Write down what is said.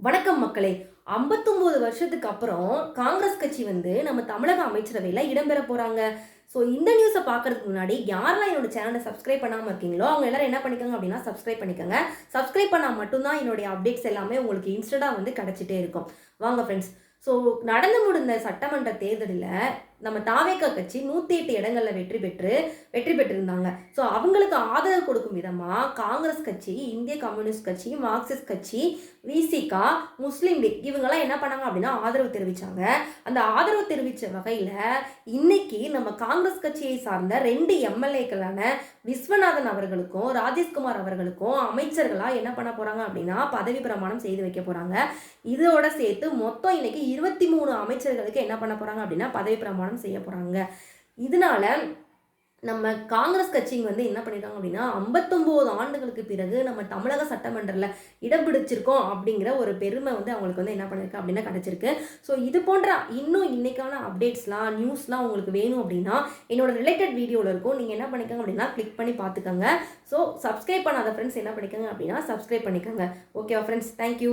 வணக்கம் மக்களே. 59 வருஷத்துக்கு அப்புறம் காங்கிரஸ் கட்சி வந்து நம்ம தமிழக அமைச்சரவையில இடம்பெற போறாங்க. ஸோ இந்த நியூஸ பார்க்கறதுக்கு முன்னாடி யாரெல்லாம் என்னோட சேனலை சப்ஸ்கிரைப் பண்ணாம இருக்கீங்களோ, அவங்க எல்லாரும் என்ன பண்ணிக்கோங்க அப்படின்னா சப்ஸ்கிரைப் பண்ணிக்கோங்க. சப்ஸ்கிரைப் பண்ணா மட்டும் தான் என்னுடைய அப்டேட்ஸ் எல்லாமே உங்களுக்கு இன்ஸ்டன்ட்டா வந்து கிடைச்சிட்டே இருக்கும். வாங்க ஃப்ரெண்ட்ஸ். ஸோ நடந்து முடிந்த சட்டமன்ற தேர்தலில நம்ம தாவேகா கட்சி 108 இடங்கள்ல வெற்றி பெற்றிருந்தாங்க. ஸோ அவங்களுக்கு ஆதரவு கொடுக்கும் விதமா காங்கிரஸ் கட்சி, இந்திய கம்யூனிஸ்ட் கட்சி, மார்க்சிஸ்ட் கட்சி, விசிகா, முஸ்லீம் லீக் இவங்கெல்லாம் என்ன பண்ணாங்க அப்படின்னா ஆதரவு தெரிவிச்சாங்க. அந்த ஆதரவு தெரிவித்த வகையில் இன்னைக்கு நம்ம காங்கிரஸ் கட்சியை சார்ந்த 2 எம்எல்ஏக்களான விஸ்வநாதன் அவர்களுக்கும் ராஜேஷ்குமார் அவர்களுக்கும் அமைச்சர்களாக என்ன பண்ண போகிறாங்க அப்படின்னா பதவி பிரமாணம் செய்து வைக்க போகிறாங்க. இதோட சேர்த்து மொத்தம் இன்னைக்கு 23 அமைச்சர்களுக்கு என்ன பண்ண போகிறாங்க அப்படின்னா பதவி பிரமாணம் செய்ய போகிறாங்க. இதனால நம்ம காங்கிரஸ் கட்சிங்க வந்து என்ன பண்ணிட்டாங்க அப்படின்னா 59 ஆண்டுகளுக்கு பிறகு நம்ம தமிழக சட்டமன்றத்தில் இடம் பிடிச்சிருக்கோம் அப்படிங்கிற ஒரு பெருமை வந்து அவங்களுக்கு வந்து என்ன பண்ணிருக்கு அப்படின்னா கிடைச்சிருக்கு. ஸோ இது போன்ற இன்னும் இன்னைக்கான அப்டேட்ஸ்லாம் நியூஸ்லாம் உங்களுக்கு வேணும் அப்படின்னா என்னோட ரிலேட்டட் வீடியோவில் இருக்கும். நீங்கள் என்ன பண்ணிக்கோங்க அப்படின்னா கிளிக் பண்ணி பார்த்துக்கோங்க. ஸோ சப்ஸ்கிரைப் பண்ணாத ஃப்ரெண்ட்ஸ் என்ன பண்ணிக்கோங்க அப்படின்னா சப்ஸ்கிரைப் பண்ணிக்கோங்க. ஓகேவா ஃப்ரெண்ட்ஸ், தேங்க்யூ.